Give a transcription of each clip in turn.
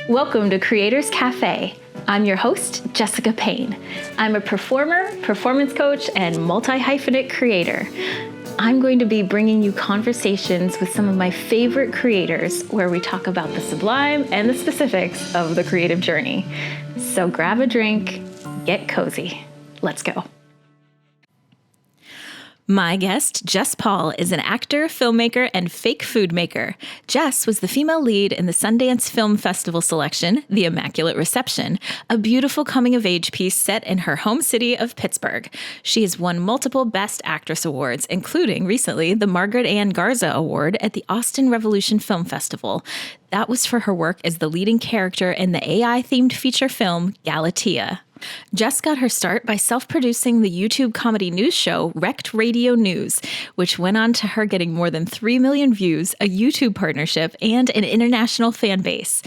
Welcome to Creators Cafe. I'm your host, Jessica Payne. I'm a performer, performance coach, and multi-hyphenate creator. I'm going to be bringing you conversations with some of my favorite creators where we talk about the sublime and the specifics of the creative journey. So grab a drink, get cozy. Let's go. My guest, Jess Paul, is an actor, filmmaker, and fake food maker. Jess was the female lead in the Sundance Film Festival Selection, The Immaculate Reception, a beautiful coming-of-age piece set in her home city of Pittsburgh. She has won multiple Best Actress awards, including recently the Margaret Anne Garza Award at the Austin Revolution Film Festival. That was for her work as the leading character in the AI-themed feature film Galatea. Jess got her start by self-producing the YouTube comedy news show Wrecked Radio News, which went on to her getting more than 3 million views, a YouTube partnership, and an international fan base.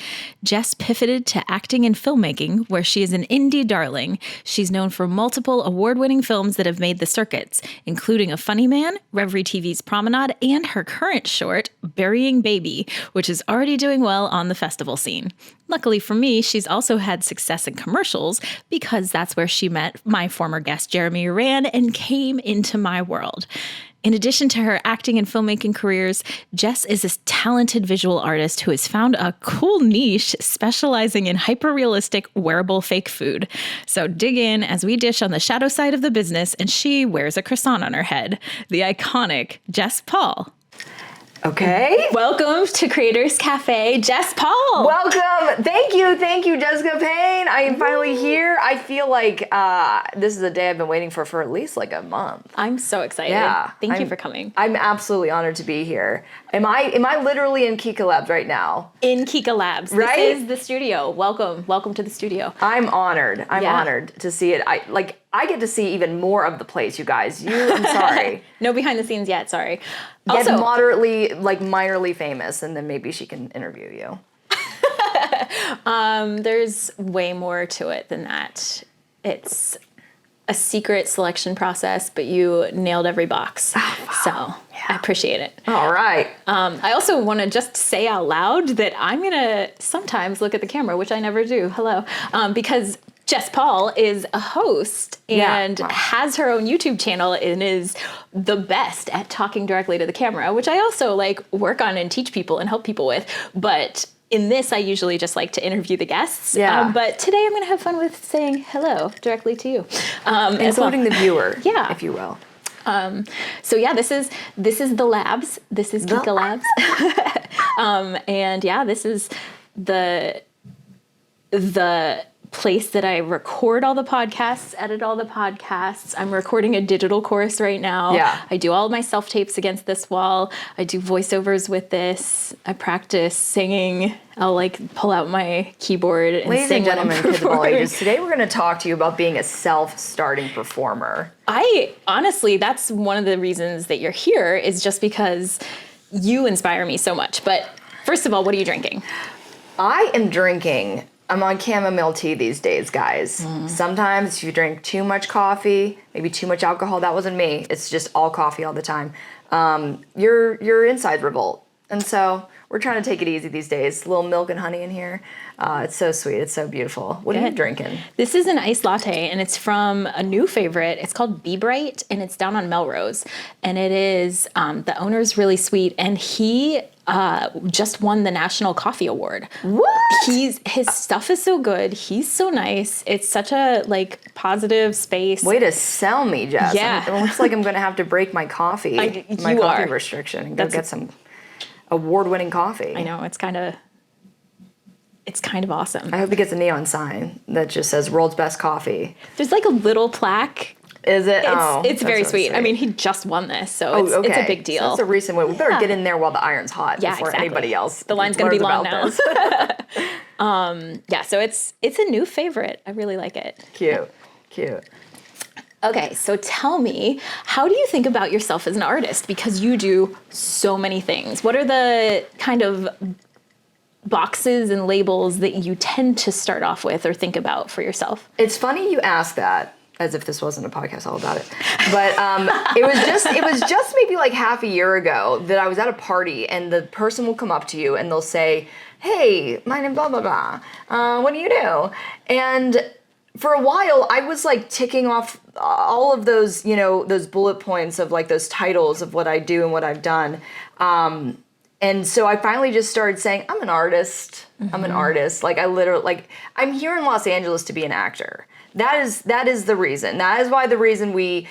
Jess pivoted to acting and filmmaking, where she is an indie darling. She's known for multiple award-winning films that have made the circuits, including A Funny Man, Reverie TV's Promenade, and her current short, Burying Baby, which is already doing well on the festival scene. Luckily for me, she's also had success in commercials because that's where she met my former guest, Jeremy Uran, and came into my world. In addition to her acting and filmmaking careers, Jess is a talented visual artist who has found a cool niche specializing in hyper-realistic wearable fake food. So dig in as we dish on the shadow side of the business, and she wears a croissant on her head. The iconic Jess Paul. Okay. Welcome to Creators Cafe, Jess Paul. Welcome. Thank you, Jessica Payne. I am finally here. I feel like this is a day I've been waiting for at least like a month. I'm so excited. Yeah. Thank you for coming. I'm absolutely honored to be here. Am I literally in Kika Labs right now? In Kika Labs. Right? This is the studio. Welcome to the studio. I'm honored. I'm honored to see it. I get to see even more of the place, you guys. I'm sorry. No behind the scenes yet, sorry. Get moderately, minorly famous, and then maybe she can interview you. There's way more to it than that. It's a secret selection process, but you nailed every box. Oh, wow. So yeah. I appreciate it. All right. I also want to just say out loud that I'm going to sometimes look at the camera, which I never do. Hello. Because Jess Paul is a host and has her own YouTube channel and is the best at talking directly to the camera, which I also work on and teach people and help people with. But in this, I usually just like to interview the guests. Yeah. But today I'm going to have fun with saying hello directly to you. Including the viewer, yeah. if you will. So yeah, this is the labs. This is Kika Labs. And yeah, this is the place that I record all the podcasts, edit all the podcasts. I'm recording a digital course right now. Yeah. I do all of my self-tapes against this wall. I do voiceovers with this. I practice singing. I'll pull out my keyboard and Ladies sing and gentlemen, when I'm kids of all performing. ages, today we're going to talk to you about being a self-starting performer. Honestly, that's one of the reasons that you're here is just because you inspire me so much. But first of all, what are you drinking? I'm on chamomile tea these days, guys. Sometimes if you drink too much coffee, maybe too much alcohol, that wasn't me. It's just all coffee all the time. Your insides revolt. And so we're trying to take it easy these days. A little milk and honey in here. It's so sweet. It's so beautiful. What are you drinking? This is an iced latte, and it's from a new favorite. It's called Be Bright, and it's down on Melrose. And it is, the owner's really sweet, and he just won the National Coffee Award. What? His stuff is so good. He's so nice. It's such a positive space. Way to sell me, Jess. Yeah. It looks like I'm going to have to break my coffee restriction and go get some award-winning coffee. I know, it's kind of awesome. I hope he gets a neon sign that just says "World's Best Coffee." There's a little plaque. Is it? It's very sweet. I mean, he just won this, so it's a big deal. So that's a recent win. We better get in there while the iron's hot before anybody else. The line's going to be long now. So it's a new favorite. I really like it. Cute. Okay, so tell me, how do you think about yourself as an artist? Because you do so many things. What are the kind of boxes and labels that you tend to start off with or think about for yourself? It's funny you ask that. as if this wasn't a podcast all about it. But it was just maybe like half a year ago that I was at a party and the person will come up to you and they'll say, hey, my name blah, blah, blah. What do you do? And for a while, I was like ticking off all of those, those bullet points of like those titles of what I do and what I've done. And so I finally just started saying, I'm an artist. Mm-hmm. I'm an artist. Like I'm here in Los Angeles to be an actor. That is the reason. That is why the reason we,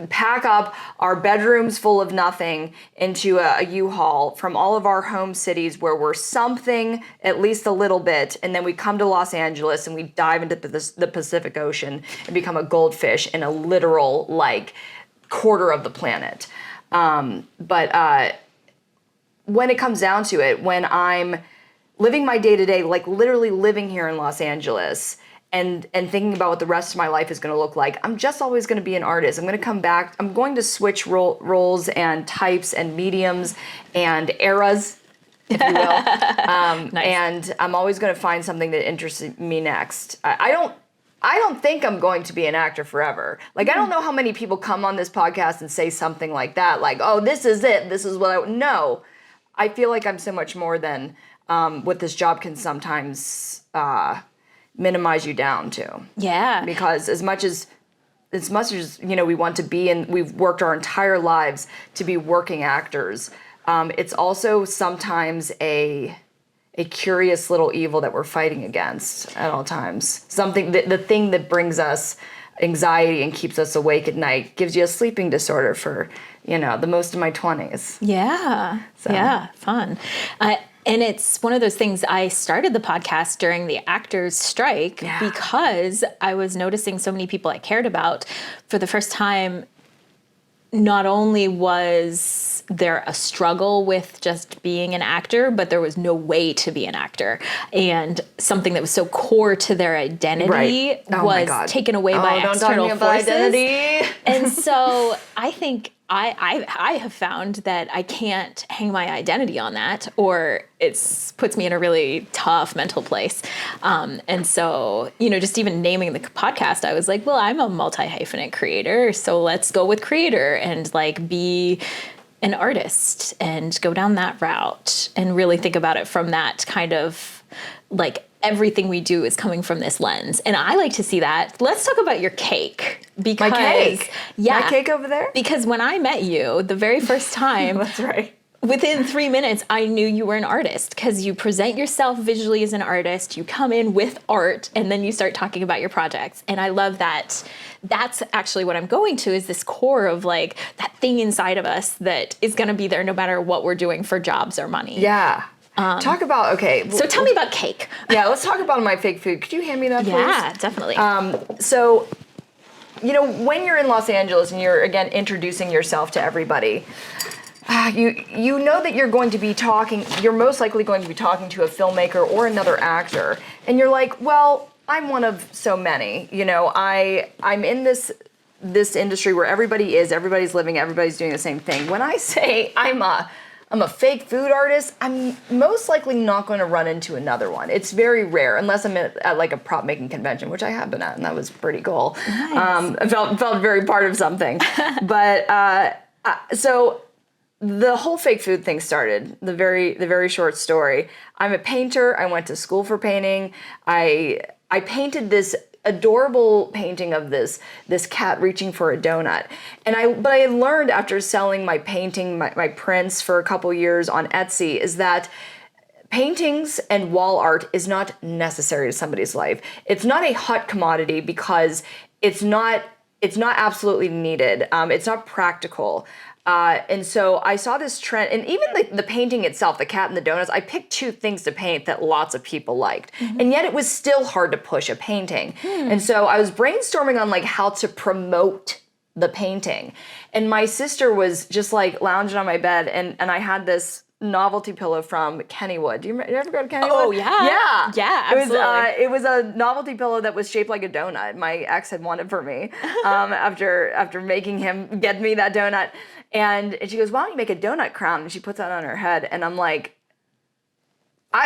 pack up our bedrooms full of nothing into a U-Haul from all of our home cities where we're something, at least a little bit, and then we come to Los Angeles and we dive into the Pacific Ocean and become a goldfish in a literal, like, quarter of the planet. But when it comes down to it, when I'm living my day-to-day, like literally living here in Los Angeles, and thinking about what the rest of my life is going to look like, I'm just always going to be an artist. I'm going to come back. I'm going to switch roles and types and mediums and eras, if you will. Nice. And I'm always going to find something that interests me next. I don't think I'm going to be an actor forever. Like, I don't know how many people come on this podcast and say something like that, like, oh, this is it. This is what no. I feel like I'm so much more than what this job can sometimes minimize you down to. Yeah. Because as much as we want to be, and we've worked our entire lives to be working actors, it's also sometimes a curious little evil that we're fighting against at all times. Something the thing that brings us anxiety and keeps us awake at night, gives you a sleeping disorder for the most of my 20s. Yeah. So. Yeah. Fun. And it's one of those things, I started the podcast during the actors' strike because I was noticing so many people I cared about. For the first time, not only was there a struggle with just being an actor, but there was no way to be an actor. And something that was so core to their identity was taken away by external forces. Identity. And so I think I have found that I can't hang my identity on that, or it puts me in a really tough mental place. And so, just even naming the podcast, I was like, well, I'm a multi-hyphenate creator, so let's go with creator and like be an artist and go down that route and really think about it from that kind of like everything we do is coming from this lens. And I like to see that. Let's talk about your cake. Because, my cake? Yeah. My cake over there? Because when I met you the very first time, that's right. Within 3 minutes, I knew you were an artist because you present yourself visually as an artist, you come in with art, and then you start talking about your projects. And I love that. That's actually what I'm going to, is this core of like that thing inside of us that is going to be there no matter what we're doing for jobs or money. Yeah. Talk about, So tell me about cake. Yeah, let's talk about my fake food. Could you hand me that, please? Yeah, definitely. So, when you're in Los Angeles and you're, again, introducing yourself to everybody, you know that you're most likely going to be talking to a filmmaker or another actor. And you're like, well, I'm one of so many. I'm in this industry where everybody's living, everybody's doing the same thing. When I say I'm a fake food artist, I'm most likely not going to run into another one. It's very rare, unless I'm at like a prop making convention, which I have been at, and that was pretty cool. Nice. I felt very part of something. But so the whole fake food thing started. The very short story. I'm a painter. I went to school for painting. I painted this adorable painting of this cat reaching for a donut. But I learned after selling my painting, my prints for a couple years on Etsy, is that paintings and wall art is not necessary to somebody's life. It's not a hot commodity because it's not absolutely needed. It's not practical. And so I saw this trend, and even the painting itself, the cat and the donuts, I picked two things to paint that lots of people liked. Mm-hmm. And yet it was still hard to push a painting. And so I was brainstorming on like how to promote the painting. And my sister was just like lounging on my bed, and I had this novelty pillow from Kennywood. Do you ever go to Kennywood? Oh, yeah. Yeah. Yeah, absolutely. It was a novelty pillow that was shaped like a donut. My ex had wanted for me after making him get me that donut. And she goes, why don't you make a donut crown? And she puts that on her head. And I'm like,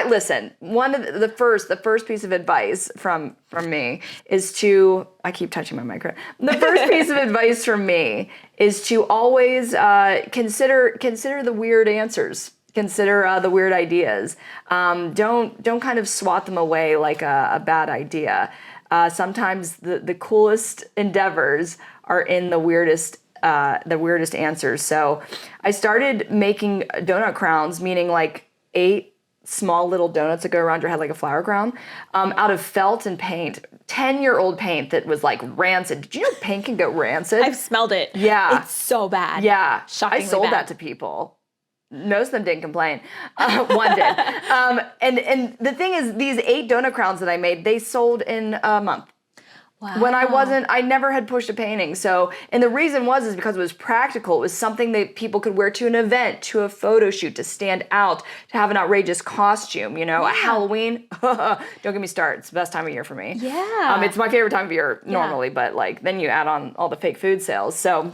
Listen, one of the first piece of advice from me is to, I keep touching my microphone. The first piece of advice from me is to always consider the weird answers. Consider the weird ideas. Don't kind of swat them away like a bad idea. Sometimes the coolest endeavors are in the weirdest answers. So I started making donut crowns, meaning like 8 small little donuts that go around your head like a flower crown, out of felt and paint. 10-year-old paint that was like rancid. Did you know paint can go rancid? I've smelled it. Yeah. It's so bad. Yeah. Shockingly I sold bad. that to people. Most of them didn't complain. One did. And the thing is, these 8 donut crowns that I made, they sold in a month. Wow. When I never had pushed a painting. So, and the reason is because it was practical. It was something that people could wear to an event, to a photo shoot, to stand out, to have an outrageous costume, a Halloween. Don't get me started. It's the best time of year for me. Yeah. It's my favorite time of year normally, but like then you add on all the fake food sales. So,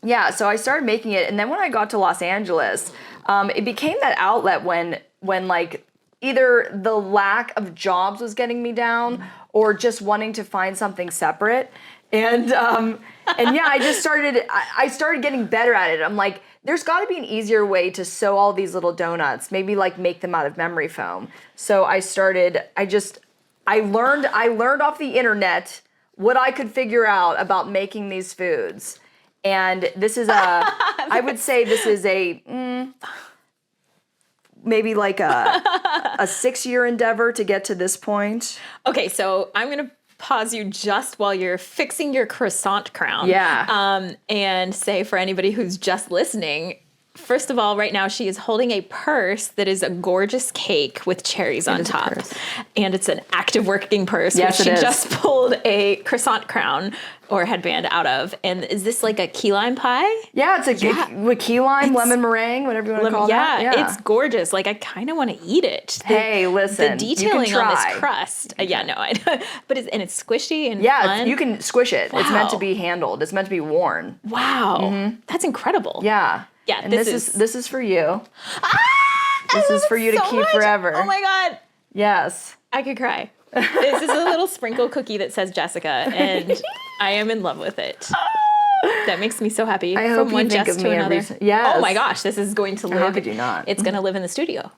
yeah, so I started making it. And then when I got to Los Angeles, it became that outlet when like either the lack of jobs was getting me down or just wanting to find something separate. And yeah, I started getting better at it. I'm like, there's got to be an easier way to sew all these little donuts, maybe like make them out of memory foam. So I learned off the internet what I could figure out about making these foods. And this is I would say this is maybe like a 6-year endeavor to get to this point. Okay, so I'm going to pause you just while you're fixing your croissant crown. Yeah. And say for anybody who's just listening, first of all, right now she is holding a purse that is a gorgeous cake with cherries on top. And it's an active working purse, yes, which she it is. just pulled a croissant crown or headband out of. And is this like a key lime pie? Yeah, it's with key lime, lemon meringue, whatever you want to call that. Yeah, it's gorgeous. Like I kind of want to eat it. Hey, listen, the detailing you can on try. this crust. Yeah, no, I but it's squishy and yeah, fun. you can squish it. Wow. It's meant to be handled. It's meant to be worn. Wow, that's incredible. Yeah. Yeah, and this is for you. This is for you to so keep much. forever. Oh my God, Yes. I could cry. This is a little sprinkle cookie that says Jessica, and I am in love with it. That makes me so happy. I hope From one you think Jess of to me another. Yes. Oh my gosh, this is going to live. How could you not? It's going to live in the studio.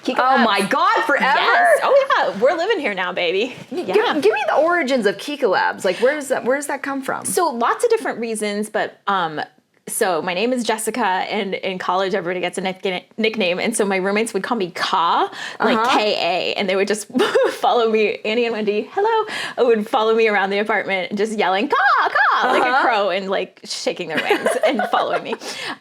Kika Oh Labs. my God, forever? Yes. Oh yeah, we're living here now, baby. Yeah. Give me the origins of Kika Labs. Like, where does that come from? So lots of different reasons, but so my name is Jessica, and in college everybody gets a nickname, and so my roommates would call me Ka, like K-A, and they would just follow me, Annie and Wendy, hello, would follow me around the apartment just yelling Ka, Ka, like a crow, and like shaking their wings and following me.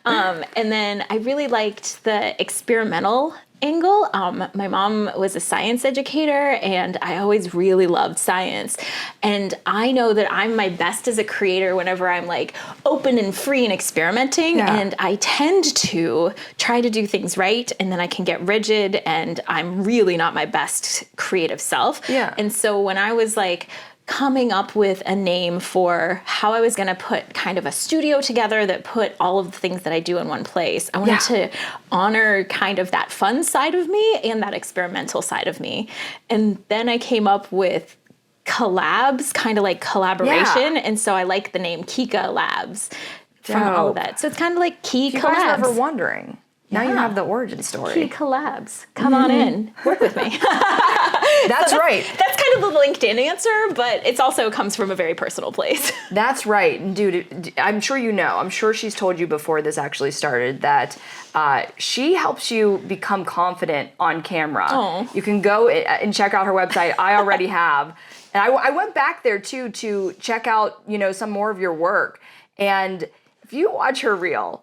And then I really liked the experimental angle. My mom was a science educator, and I always really loved science. And I know that I'm my best as a creator whenever I'm like open and free and experimenting. Yeah. And I tend to try to do things right, and then I can get rigid, and I'm really not my best creative self. Yeah. And so when I was like coming up with a name for how I was going to put kind of a studio together that put all of the things that I do in one place, I wanted to honor kind of that fun side of me and that experimental side of me. And then I came up with collabs, kind of like collaboration. Yeah. And so I like the name Kika Labs from all of that. So it's kind of like Key If you Collabs. guys were ever wondering, now you have the origin story. Key Collabs. Come on in. Work with me. That's right. That's kind of the LinkedIn answer, but it also comes from a very personal place. That's right. And dude, I'm sure you know, I'm sure she's told you before this actually started that she helps you become confident on camera. Oh. You can go and check out her website. I already have. And I went back there too to check out, some more of your work. And if you watch her reel,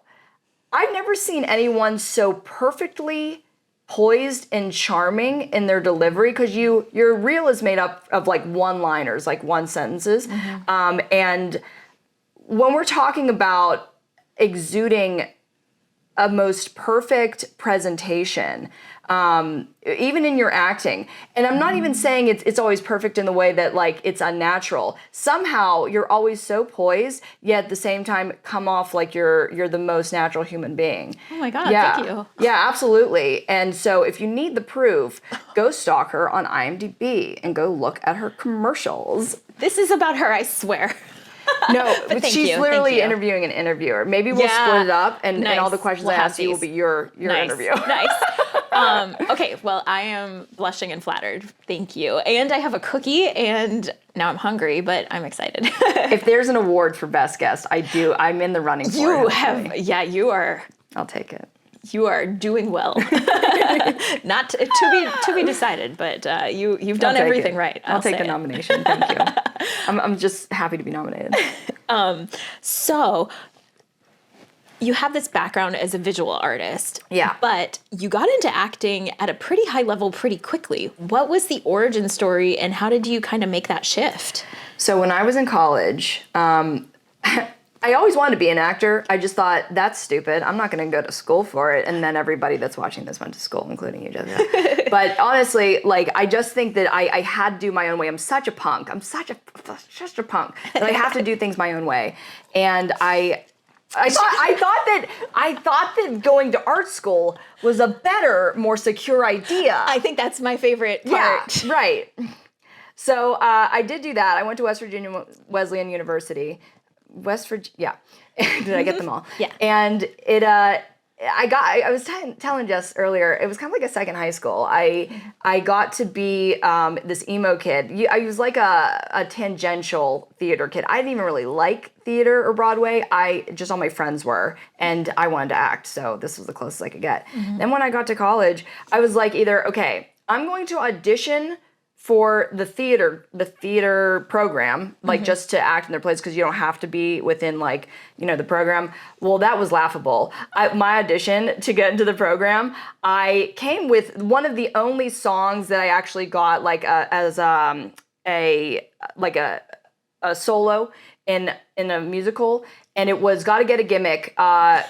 I've never seen anyone so perfectly poised and charming in their delivery, because your reel is made up of like one-liners, like one sentences. And when we're talking about exuding a most perfect presentation, even in your acting. And I'm not even saying it's always perfect in the way that like it's unnatural. Somehow you're always so poised, yet at the same time come off like you're the most natural human being. Oh my God, yeah. thank you. Yeah, absolutely. And so if you need the proof, go stalk her on IMDb and go look at her commercials. This is about her, I swear. No, but she's literally interviewing an interviewer. Maybe we'll split it up, and all the questions I ask you will be your interview. Nice. Okay, well, I am blushing and flattered. Thank you. And I have a cookie, and now I'm hungry, but I'm excited. If there's an award for best guest, I'm in the running for it. You are. I'll take it. You are doing well. Not to be decided, but you've done everything right. I'll take the nomination. Thank you. I'm just happy to be nominated. So you have this background as a visual artist. Yeah. But you got into acting at a pretty high level pretty quickly. What was the origin story, and how did you kind of make that shift? So when I was in college, I always wanted to be an actor. I just thought, that's stupid. I'm not going to go to school for it. And then everybody that's watching this went to school, including you, Jessica. But honestly, like, I just think that I had to do my own way. I'm such a punk. I'm such a punk that I have to do things my own way. And I thought that going to art school was a better, more secure idea. I think that's my favorite part. Yeah, right. So I did do that. I went to West Virginia Wesleyan University. West Virginia, yeah. Did I get them all? Yeah. And it, I was telling Jess earlier, it was kind of like a second high school. I got to be this emo kid. I was like a tangential theater kid. I didn't even really like theater or Broadway. Just all my friends were, and I wanted to act, so this was the closest I could get. Then when I got to college, I was like, either, okay, I'm going to audition for the theater program, like just to act in their plays, because you don't have to be within like, the program. Well, that was laughable. My audition to get into the program, I came with one of the only songs that I actually got like as a solo in a musical, and it was "Gotta Get a Gimmick"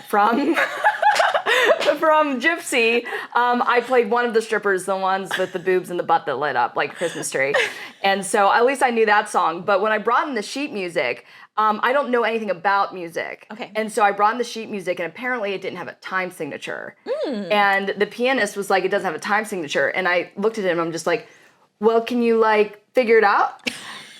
from from Gypsy. I played one of the strippers, the ones with the boobs and the butt that lit up like a Christmas tree. And so at least I knew that song. But when I brought in the sheet music, I don't know anything about music. Okay. And so I brought in the sheet music, and apparently it didn't have a time signature. And the pianist was like, it doesn't have a time signature. And I looked at him, I'm just like, well, can you like figure it out?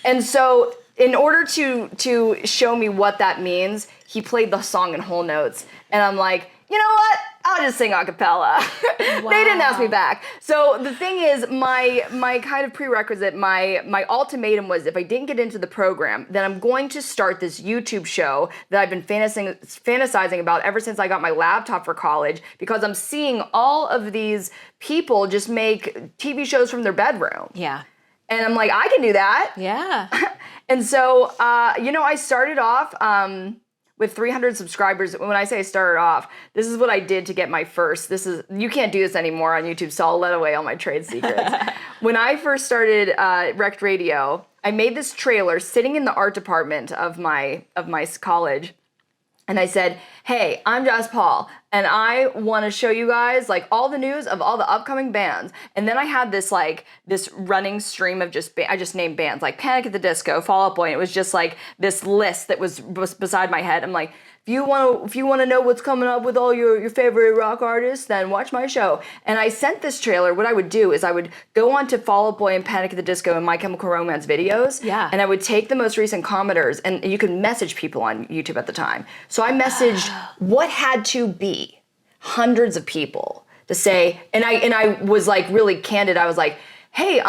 And so in order to show me what that means, he played the song in whole notes. And I'm like, you know what? I'll just sing a cappella. Wow. They didn't ask me back. So the thing is, my kind of prerequisite, my ultimatum was, if I didn't get into the program, then I'm going to start this YouTube show that I've been fantasizing about ever since I got my laptop for college, because I'm seeing all of these people just make TV shows from their bedroom. Yeah. And I'm like, I can do that. Yeah. And so, I started off with 300 subscribers. When I say I started off, this is what I did to get my first. You can't do this anymore on YouTube, so I'll let away all my trade secrets. When I first started Rec Radio, I made this trailer sitting in the art department of my college. And I said, hey, I'm Jess Paul, and I want to show you guys like all the news of all the upcoming bands. And then I had this running stream of I just named bands like Panic at the Disco, Fall Out Boy. And it was just like this list that was beside my head. I'm like, if you want to know what's coming up with all your favorite rock artists, then watch my show. And I sent this trailer. What I would do is I would go on to Fall Out Boy and Panic at the Disco and My Chemical Romance videos. Yeah. And I would take the most recent commenters, and you could message people on YouTube at the time. So I messaged what had to be hundreds of people to say, and I was like really candid. I was like, hey,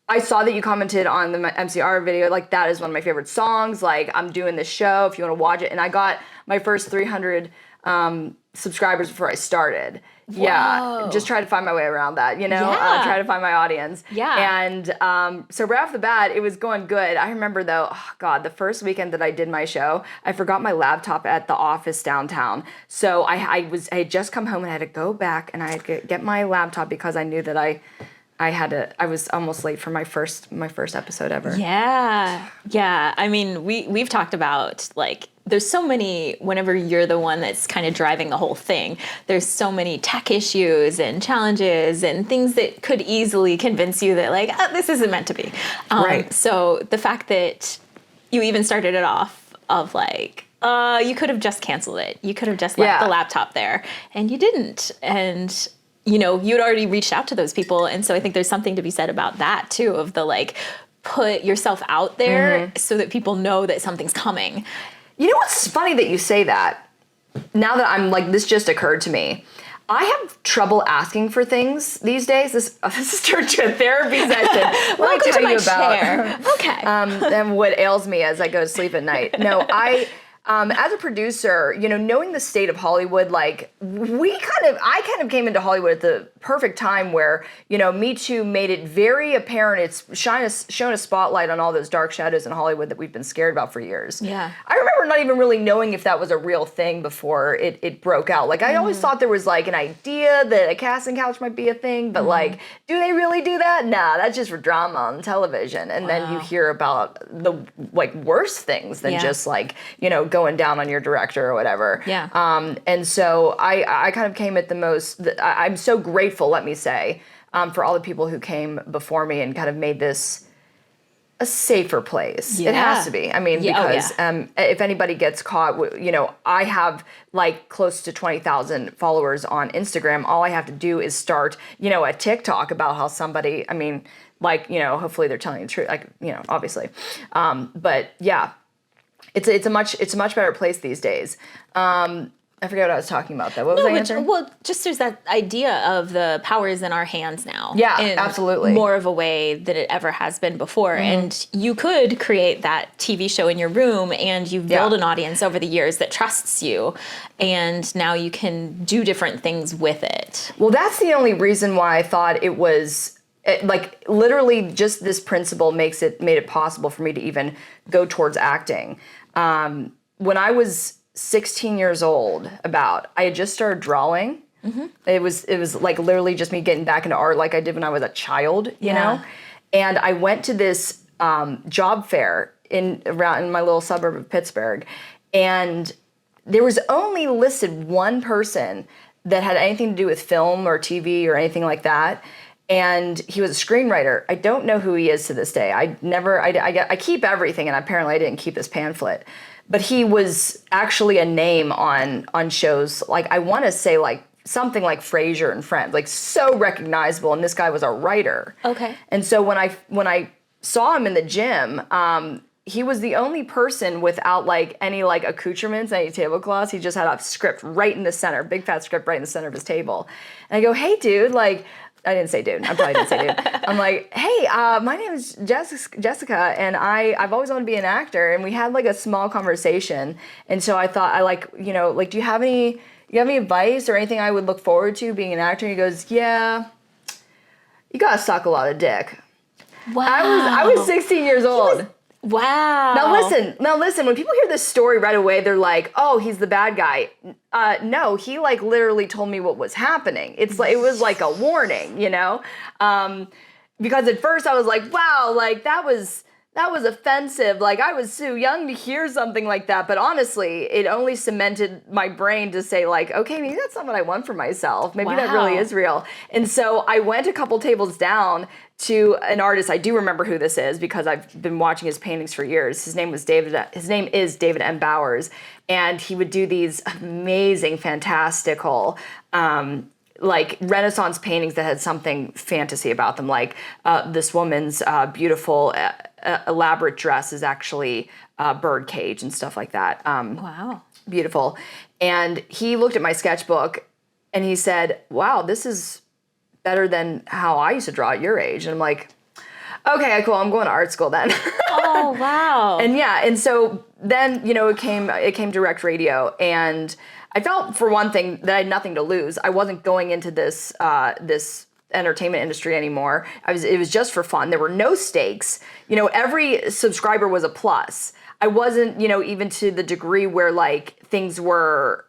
I saw that you commented on the MCR video, like that is one of my favorite songs, like I'm doing this show if you want to watch it. And I got my first 300 subscribers before I started. Whoa. Yeah, just try to find my way around that, try to find my audience. Yeah. And so right off the bat, it was going good. I remember though, the first weekend that I did my show, I forgot my laptop at the office downtown. So I had just come home and I had to go back and I had to get my laptop because I knew that I was almost late for my first episode ever. Yeah. Yeah. I mean, we've talked about like there's so many, whenever you're the one that's kind of driving the whole thing, there's so many tech issues and challenges and things that could easily convince you that like, oh, this isn't meant to be. Right. So the fact that you even started it off of like, you could have just canceled it. You could have just left the laptop there, and you didn't. And, you know, you'd already reached out to those people. And so I think there's something to be said about that too, of the like, put yourself out there so that people know that something's coming. You know what's funny that you say that? Now that I'm like, this just occurred to me. I have trouble asking for things these days. This has turned to a therapy session. Let me tell you about and what ails me as I go to sleep at night. No, as a producer, you know, knowing the state of Hollywood, like I kind of came into Hollywood at the perfect time where, you know, Me Too made it very apparent. It's shown a spotlight on all those dark shadows in Hollywood that we've been scared about for years. Yeah. I remember not even really knowing if that was a real thing before it broke out. Like I always thought there was like an idea that a casting couch might be a thing, but like, do they really do that? Nah, that's just for drama on television. And then you hear about the like worse things than just like, you know, going down on your director or whatever. Yeah. And so I kind of came at the most, I'm so grateful, let me say, for all the people who came before me and kind of made this a safer place. Yeah. It has to be. I mean, because if anybody gets caught, you know, I have like close to 20,000 followers on Instagram. All I have to do is start, you know, a TikTok about how somebody, I mean, like, you know, hopefully they're telling the truth, like, you know, obviously. But yeah. It's a much better place these days. I forget what I was talking about though. What was I answering? Well, just there's that idea of the power is in our hands now. Yeah, in absolutely. More of a way than it ever has been before. And you could create that TV show in your room, and you've built an audience over the years that trusts you, and now you can do different things with it. Well, that's the only reason why I thought it was like literally just this principle made it possible for me to even go towards acting. When I was 16 years old, I had just started drawing. It was like literally just me getting back into art like I did when I was a child, you know? And I went to this job fair in my little suburb of Pittsburgh, and there was only listed one person that had anything to do with film or TV or anything like that. And he was a screenwriter. I don't know who he is to this day. I keep everything, and apparently I didn't keep this pamphlet. But he was actually a name on shows, like I want to say like something like Frasier and Friends, like so recognizable. And this guy was a writer. Okay. And so when I saw him in the gym, he was the only person without like any like accoutrements, any tablecloths. He just had a script right in the center, big fat script right in the center of his table. And I go, hey dude, like, I didn't say dude. I probably didn't say dude. I'm like, hey, my name is Jessica, and I've always wanted to be an actor. And we had like a small conversation. And so I thought, I like, you know, like, do you have any advice or anything I would look forward to being an actor? And he goes, yeah, you gotta suck a lot of dick. Wow. I was 16 years old. Wow. Now listen, when people hear this story right away, they're like, oh, he's the bad guy. No, he like literally told me what was happening. It was like a warning, you know? Because at first I was like, wow, like that was offensive. Like I was too young to hear something like that. But honestly, it only cemented my brain to say like, okay, maybe that's not what I want for myself. Maybe that really is real. And so I went a couple tables down to an artist. I do remember who this is because I've been watching his paintings for years. His name is David M. Bowers. And he would do these amazing, fantastical, like Renaissance paintings that had something fantasy about them. Like this woman's beautiful, elaborate dress is actually a bird cage and stuff like that. Wow. Beautiful. And he looked at my sketchbook and he said, wow, this is better than how I used to draw at your age. And I'm like, okay, cool, I'm going to art school then. Oh, wow. And so then, you know, it came direct radio, and I felt, for one thing, that I had nothing to lose. I wasn't going into this entertainment industry anymore. It was just for fun. There were no stakes. You know, every subscriber was a plus. I wasn't, you know, even to the degree where like things were,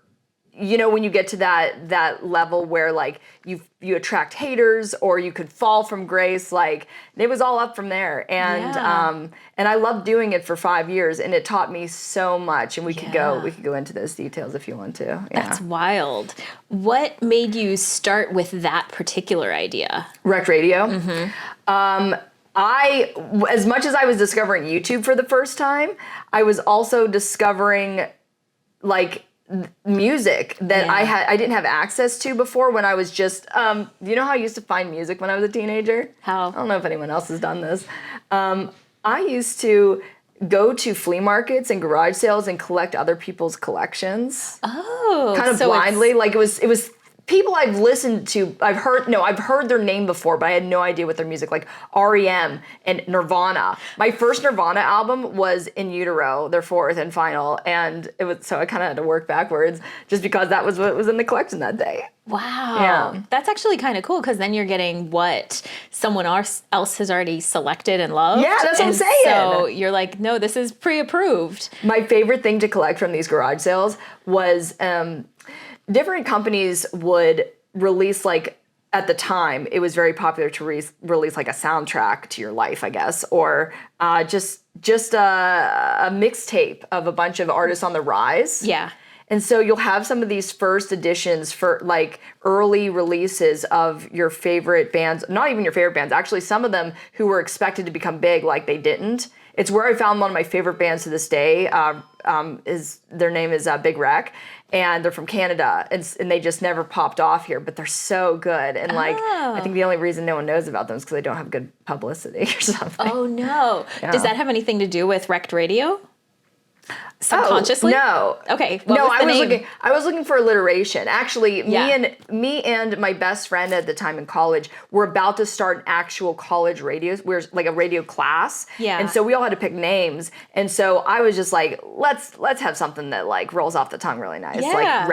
you know, when you get to that level where like you attract haters or you could fall from grace, like it was all up from there. And and I loved doing it for 5 years, and it taught me so much. And we could go into those details if you want to. Yeah. That's wild. What made you start with that particular idea? Rec radio. As much as I was discovering YouTube for the first time, I was also discovering like music that I didn't have access to before when I was just, you know how I used to find music when I was a teenager? How? I don't know if anyone else has done this. I used to go to flea markets and garage sales and collect other people's collections. Oh. Kind of blindly. Like it was people I've listened to, I've heard their name before, but I had no idea what their music, like REM and Nirvana. My first Nirvana album was In Utero, their fourth and final, and it was, so I kind of had to work backwards just because that was what was in the collection that day. Wow. Yeah. That's actually kind of cool, because then you're getting what someone else has already selected and loved. Yeah, that's what I'm saying. So you're like, no, this is pre-approved. My favorite thing to collect from these garage sales was different companies would release, like, at the time, it was very popular to release like a soundtrack to your life, I guess, or just a mixtape of a bunch of artists on the rise. Yeah. And so you'll have some of these first editions for like early releases of your favorite bands, not even your favorite bands, actually some of them who were expected to become big, like they didn't. It's where I found one of my favorite bands to this day. Their name is Big Wreck, and they're from Canada, and they just never popped off here, but they're so good. And like, I think the only reason no one knows about them is because they don't have good publicity or something. Oh no. Yeah. Does that have anything to do with Wrecked Radio? Subconsciously? Oh, no. Okay. I was looking for alliteration. Actually, me and my best friend at the time in college were about to start an actual college radio, like a radio class. Yeah. And so we all had to pick names. And so I was just like, let's have something that like rolls off the tongue really nice. Yeah.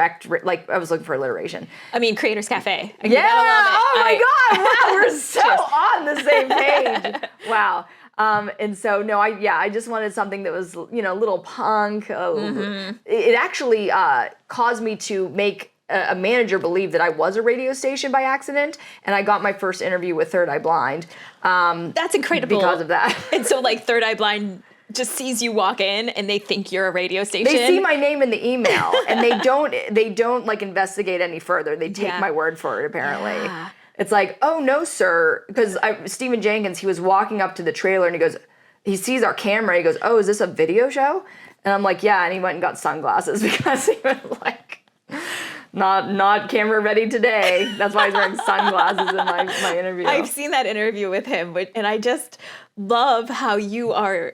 Like I was looking for alliteration. I mean, Creators Cafe. I love it. Oh my God. Wow. We're so on the same page. Wow. And so, no, I just wanted something that was, you know, a little punk. It actually caused me to make a manager believe that I was a radio station by accident, and I got my first interview with Third Eye Blind. That's incredible. Because of that. And so, like, Third Eye Blind just sees you walk in and they think you're a radio station. They see my name in the email, and they don't like investigate any further. They take my word for it, apparently. Yeah. It's like, oh, no, sir, because Stephen Jenkins, he was walking up to the trailer, and he sees our camera, and he goes, oh, is this a video show? And I'm like, yeah, and he went and got sunglasses because he was like, not camera ready today. That's why he's wearing sunglasses in my interview. I've seen that interview with him, and I just love how you are,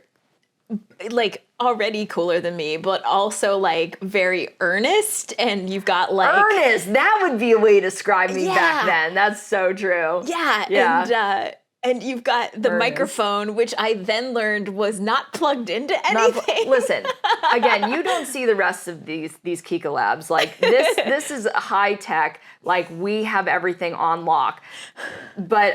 like, already cooler than me, but also like very earnest, and you've got like earnest. That would be a way to describe me back then. That's so true. Yeah. And you've got the microphone, which I then learned was not plugged into anything. Listen, again, you don't see the rest of these Kika labs. Like this is high tech. Like we have everything on lock. But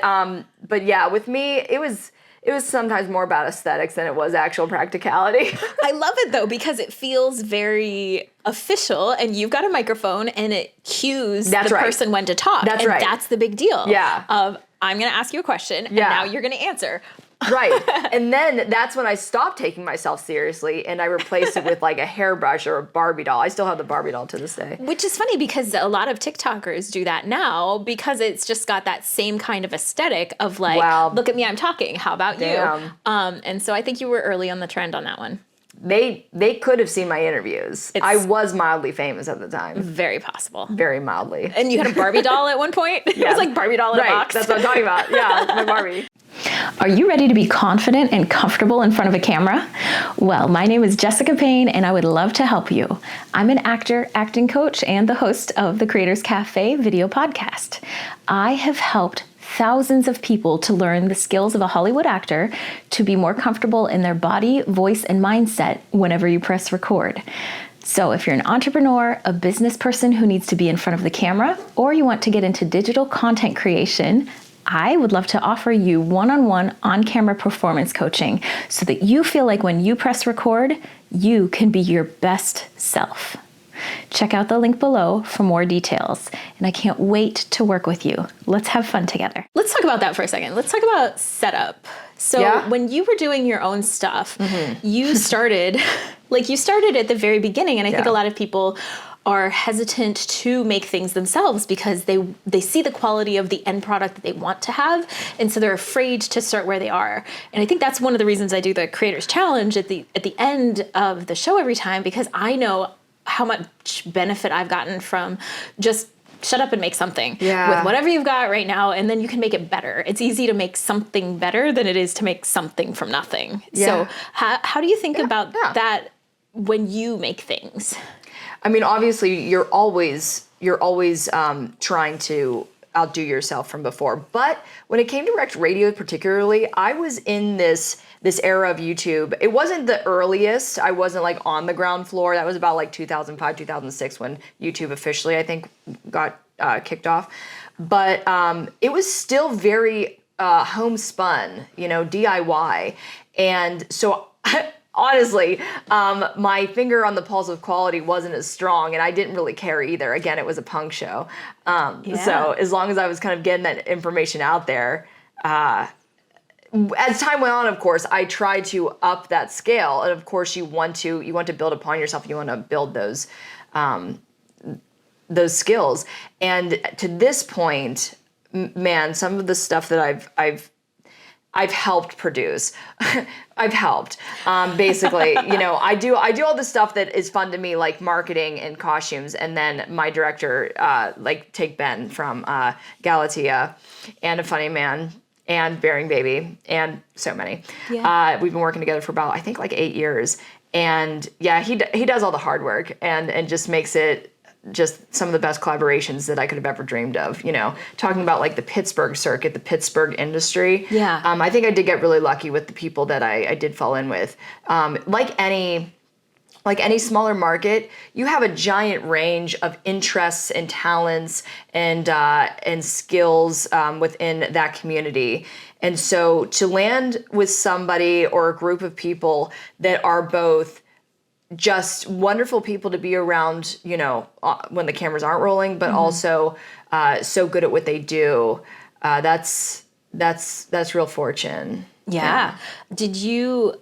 yeah, with me, it was sometimes more about aesthetics than it was actual practicality. I love it though, because it feels very official, and you've got a microphone and it cues person when to talk. That's right. That's the big deal. Yeah. I'm going to ask you a question, and now you're going to answer. Right. And then that's when I stopped taking myself seriously, and I replaced it with like a hairbrush or a Barbie doll. I still have the Barbie doll to this day. Which is funny because a lot of TikTokers do that now, because it's just got that same kind of aesthetic of like, look at me, I'm talking. How about you? And so I think you were early on the trend on that one. They could have seen my interviews. I was mildly famous at the time. Very possible. Very mildly. And you had a Barbie doll at one point? Yeah. It was like Barbie doll in a box. That's what I'm talking about. Yeah, my Barbie. Are you ready to be confident and comfortable in front of a camera? Well, my name is Jessica Payne, and I would love to help you. I'm an actor, acting coach, and the host of the Creators Cafe video podcast. I have helped thousands of people to learn the skills of a Hollywood actor to be more comfortable in their body, voice, and mindset whenever you press record. So if you're an entrepreneur, a business person who needs to be in front of the camera, or you want to get into digital content creation, I would love to offer you one-on-one on-camera performance coaching so that you feel like when you press record, you can be your best self. Check out the link below for more details. And I can't wait to work with you. Let's have fun together. Let's talk about that for a second. Let's talk about setup. So when you were doing your own stuff, you started at the very beginning. And I think a lot of people are hesitant to make things themselves because they see the quality of the end product that they want to have, and so they're afraid to start where they are. And I think that's one of the reasons I do the Creators Challenge at the end of the show every time, because I know how much benefit I've gotten from just shut up and make something with whatever you've got right now, and then you can make it better. It's easy to make something better than it is to make something from nothing. So how do you think about that when you make things? I mean, obviously, you're always trying to outdo yourself from before. But when it came to direct radio particularly, I was in this era of YouTube. It wasn't the earliest. I wasn't like on the ground floor. That was about like 2005, 2006 when YouTube officially, I think, got kicked off. But it was still very homespun, DIY. And so honestly, my finger on the pulse of quality wasn't as strong, and I didn't really care either. Again, it was a punk show. So as long as I was kind of getting that information out there, as time went on, of course, I tried to up that scale. And of course, you want to build upon yourself. You want to build those skills. And to this point, man, some of the stuff that I've helped produce. I've helped. Basically, I do all the stuff that is fun to me, like marketing and costumes. And then my director, take Ben from Galatea and A Funny Man and Bearing Baby and so many. Yeah. We've been working together for about, I think, like 8 years. And he does all the hard work and just makes it just some of the best collaborations that I could have ever dreamed of, talking about like the Pittsburgh circuit, the Pittsburgh industry. Yeah. I think I did get really lucky with the people that I did fall in with. Like any smaller market, you have a giant range of interests and talents and skills within that community. And so to land with somebody or a group of people that are both just wonderful people to be around, when the cameras aren't rolling, but also so good at what they do. That's real fortune. Yeah. Did you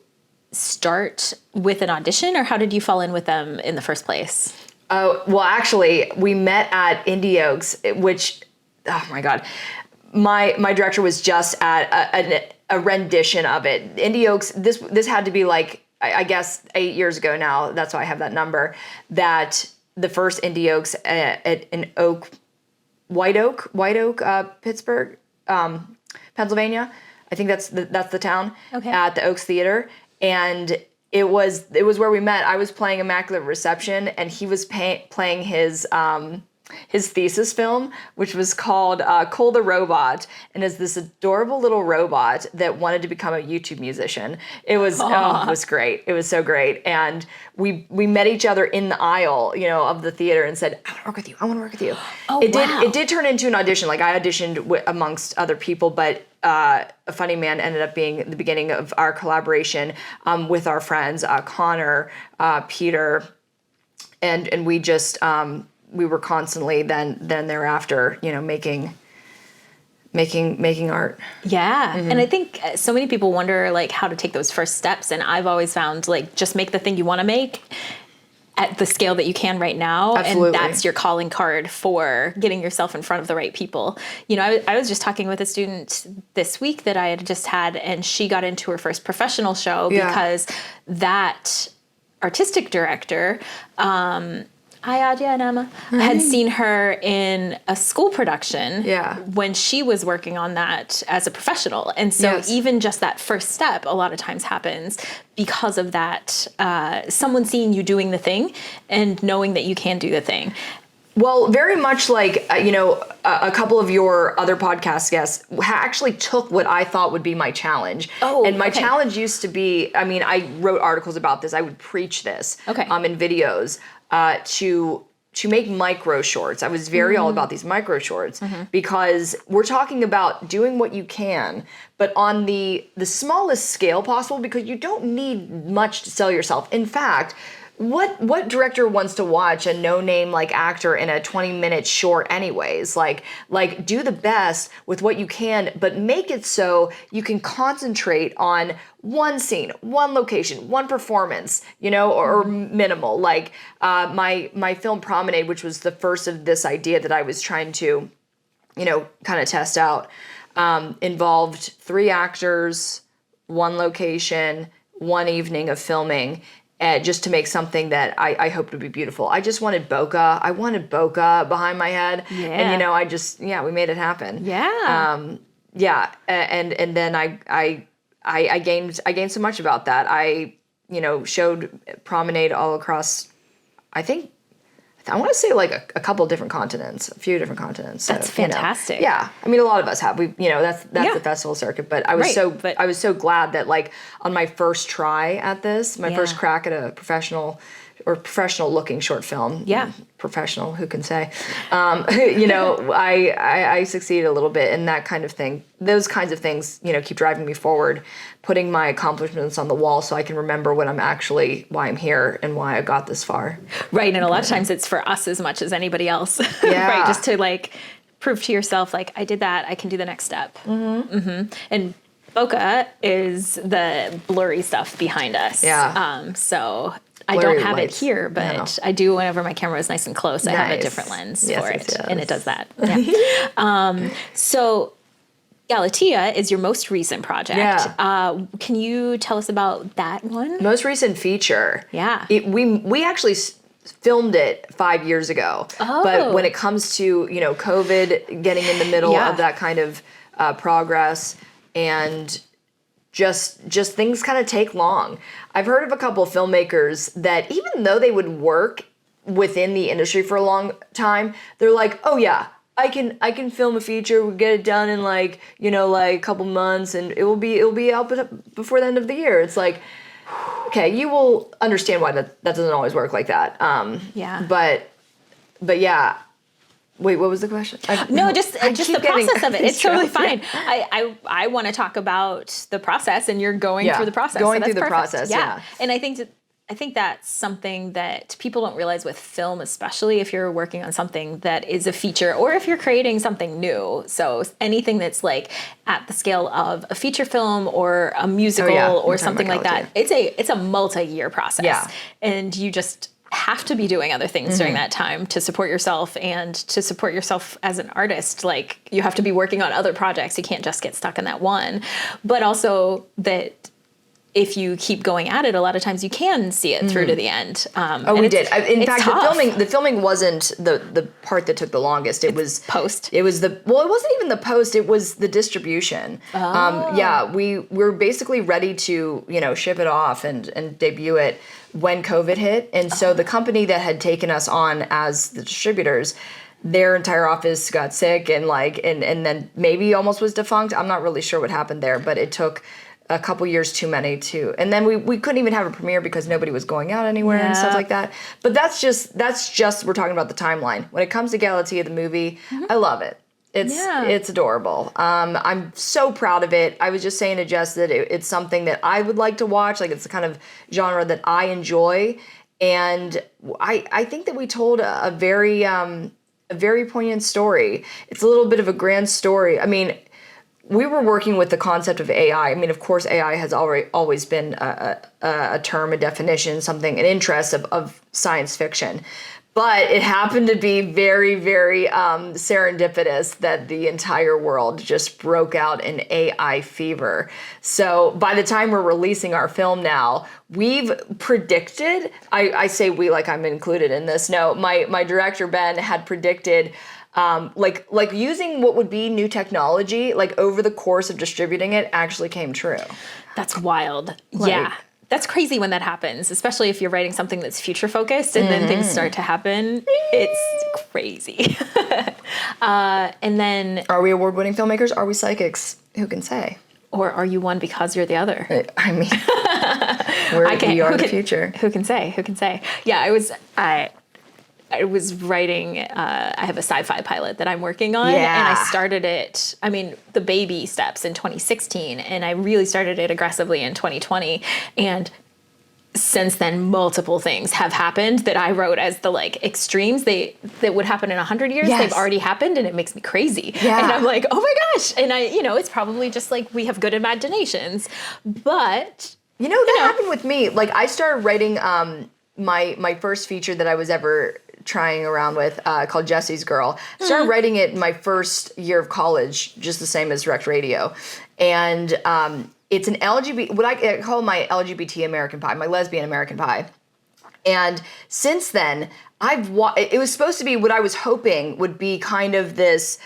start with an audition, or how did you fall in with them in the first place? Oh, well, actually, we met at Indie Oaks, which, oh my God, my director was just at a rendition of it. Indie Oaks, this had to be like, I guess 8 years ago now, that's why I have that number, that the first Indie Oaks in White Oak, Pittsburgh, Pennsylvania. I think that's the town, at the Oaks Theater. And it was where we met. I was playing Immaculate Reception, and he was playing his thesis film, which was called Cole the Robot, and is this adorable little robot that wanted to become a YouTube musician. It was it was great. It was so great. And we met each other in the aisle, of the theater, and said, I want to work with you. I want to work with you. Oh, it did turn into an audition. Like, I auditioned amongst other people, but A Funny Man ended up being the beginning of our collaboration with our friends, Connor, Peter, and we just we were constantly then thereafter, making art. Yeah. And I think so many people wonder like how to take those first steps. And I've always found like, just make the thing you want to make at the scale that you can right now. Absolutely. And that's your calling card for getting yourself in front of the right people. I was just talking with a student this week that I had just had, and she got into her first professional show because that artistic director, Hi, and Emma. Had seen her in a school production when she was working on that as a professional. And so even just that first step a lot of times happens because of that, someone seeing you doing the thing and knowing that you can do the thing. Well, very much like, a couple of your other podcast guests actually took what I thought would be my challenge. Oh, and my challenge used to be, I wrote articles about this. I would preach this in videos. To make micro shorts. I was very all about these micro shorts because we're talking about doing what you can, but on the smallest scale possible, because you don't need much to sell yourself. In fact, what director wants to watch a no-name like actor in a 20-minute short anyways? Like do the best with what you can, but make it so you can concentrate on one scene, one location, one performance, or minimal. Like my film Promenade, which was the first of this idea that I was trying to, kind of test out, involved 3 actors, one location, one evening of filming, just to make something that I hoped would be beautiful. I just wanted bokeh. I wanted bokeh behind my head. Yeah. And, we made it happen. Yeah. And then I gained so much about that. I showed Promenade all across, I want to say like a couple different continents, a few different continents. That's so, fantastic. Yeah. I mean, a lot of us have. That's the festival circuit. But I was I was so glad that like on my first try at this, my first crack at a professional looking short film. Yeah. Professional, who can say? I succeeded a little bit in that kind of thing. Those kinds of things, keep driving me forward, putting my accomplishments on the wall so I can remember why I'm here and why I got this far. Right. And a lot of times it's for us as much as anybody else. Yeah. Right. Just to like prove to yourself, like, I did that, I can do the next step. Mm-hmm. Mm-hmm. And bokeh is the blurry stuff behind us. Yeah. So I don't have lights. it here, but I do whenever my camera is nice and close. I have a different lens for it, yes. and it does that. Yeah. So Galatea is your most recent project. Yeah. Can you tell us about that one? Most recent feature. Yeah. We actually filmed it 5 years ago. Oh. But when it comes to, COVID getting in the middle of that kind of progress and just things kind of take long. I've heard of a couple of filmmakers that even though they would work within the industry for a long time, they're like, oh yeah, I can film a feature, we'll get it done in like a couple months and it will be out before the end of the year. It's like, okay, you will understand why that doesn't always work like that. Yeah. But yeah. Wait, what was the question? Just the process of it. It's totally fine. I want to talk about the process, and you're going through the process. Going so through the perfect. process, yeah. And I think that's something that people don't realize with film, especially if you're working on something that is a feature or if you're creating something new. So anything that's like at the scale of a feature film or a musical or something like that, it's a multi-year process. Yeah. And you just have to be doing other things during that time to support yourself and to support yourself as an artist. Like, you have to be working on other projects. You can't just get stuck in that one. But also that if you keep going at it, a lot of times you can see it through to the end. We did. In fact, tough. the filming wasn't the part that took the longest. It was post. It was it wasn't even the post. It was the distribution. Oh. We were basically ready to ship it off and debut it when COVID hit, and so the company that had taken us on as the distributors, their entire office got sick and then maybe almost was defunct. I'm not really sure what happened there, but it took a couple years too many and then we couldn't even have a premiere because nobody was going out anywhere and stuff like that. But that's just we're talking about the timeline. When it comes to Galatea, the movie, I love it. It's adorable. I'm so proud of it. I was just saying to Jess that it's something that I would like to watch. Like, it's the kind of genre that I enjoy, and I think that we told a very poignant story. It's a little bit of a grand story. I mean, we were working with the concept of AI. I mean, of course, AI has always been a term, a definition, an interest of science fiction. But it happened to be very, very serendipitous that the entire world just broke out in AI fever. So by the time we're releasing our film now, we've predicted, I say we like I'm included in this. No, my director, Ben, had predicted like using what would be new technology, like over the course of distributing it, actually came true. That's wild. Yeah. That's crazy when that happens, especially if you're writing something that's future focused and then things start to happen. It's crazy. And then... Are we award-winning filmmakers? Are we psychics? Who can say? Or are you one because you're the other? I mean, we are the future. Who can say? Who can say? Yeah, I was writing, I have a sci-fi pilot that I'm working on, and I started it, the baby steps in 2016, and I really started it aggressively in 2020, and since then, multiple things have happened that I wrote as the like extremes that would happen in 100 years. Yes. They've already happened, and it makes me crazy. Yeah. And I'm like, oh my gosh. And it's probably just like we have good imaginations, but that happened with me. Like I started writing my first feature that I was ever trying around with called Jesse's Girl. Started writing it in my first year of college, just the same as Rec Radio, and it's an LGBT, what I call my LGBT American Pie, my lesbian American Pie. And since then, it was supposed to be what I was hoping would be kind of this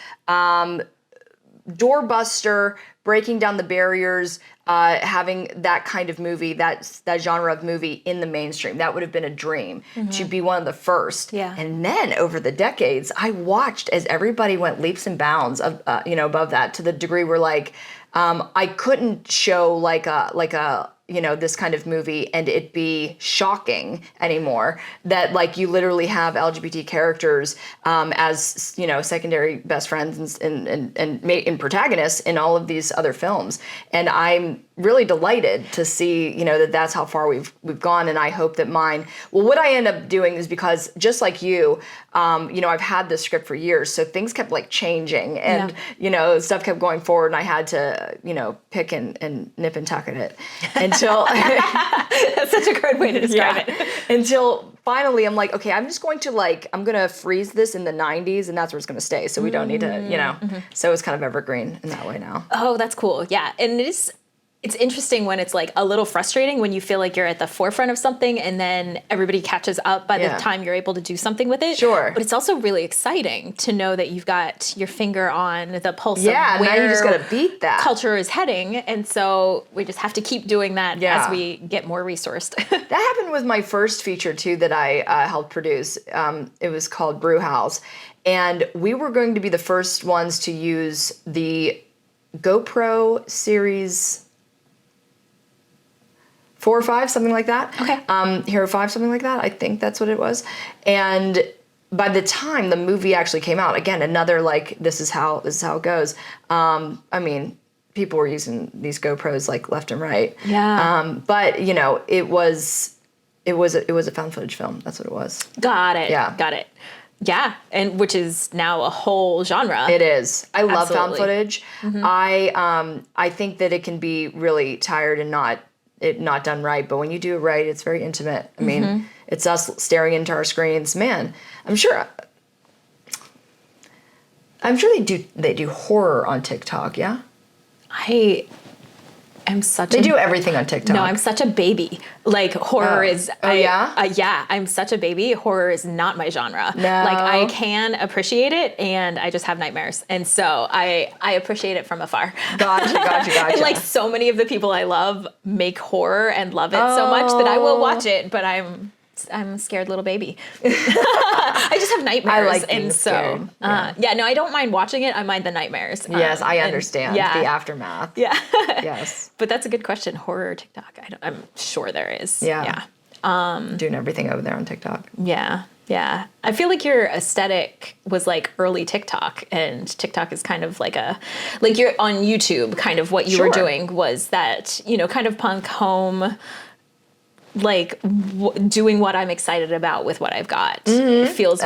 doorbuster, breaking down the barriers, having that kind of movie, that genre of movie in the mainstream. That would have been a dream to be one of the first. Yeah. And then over the decades, I watched as everybody went leaps and bounds above that, to the degree where like I couldn't show like a this kind of movie and it be shocking anymore, that like you literally have LGBT characters as secondary best friends and protagonists in all of these other films. And I'm really delighted to see that's how far we've gone. And I hope that what I end up doing is, because just like you, I've had this script for years, so things kept like changing and stuff kept going forward, and I had to pick and nip and tuck at it until that's such a good way to describe it. Until finally I'm like, okay, I'm going to freeze this in the 90s, and that's where it's going to stay, so we don't need to so it's kind of evergreen in that way now. Oh, that's cool. Yeah. And it's interesting when it's like a little frustrating when you feel like you're at the forefront of something and then everybody catches up by the time you're able to do something with it. Sure. But it's also really exciting to know that you've got your finger on the pulse of now where you just got to beat that culture is heading. And so we just have to keep doing that as we get more resourced. That happened with my first feature too that I helped produce. It was called Brew House. And we were going to be the first ones to use the GoPro series 4 or 5, something like that. Okay. Hero 5, something like that. I think that's what it was. And by the time the movie actually came out, again, another like this is how it goes. I mean, people were using these GoPros like left and right. Yeah. But it was a found footage film. That's what it was. Got it. Yeah. Got it. Yeah, and which is now a whole genre. It is. I love found Absolutely. footage. I think that it can be really tired and not done right, but when you do it right, it's very intimate. I mean, it's us staring into our screens. Man, I'm sure they do horror on TikTok. Yeah, They do everything on TikTok. No, I'm such a baby. Like horror is. I'm such a baby. Horror is not my genre. No. Like I can appreciate it, and I just have nightmares, and so I appreciate it from afar. Gotcha. And like so many of the people I love make horror and love it so much that I will watch it, but I'm a scared little baby. I just have nightmares. I like being scared. No, I don't mind watching it. I mind the nightmares. Yes, I understand the aftermath. Yeah. Yes. But that's a good question. Horror TikTok. I'm sure there is. Yeah. Doing everything over there on TikTok. Yeah. Yeah. I feel like your aesthetic was like early TikTok, and TikTok is kind of like you're on YouTube, kind of what you were doing was that, kind of punk home, like doing what I'm excited about with what I've got. It feels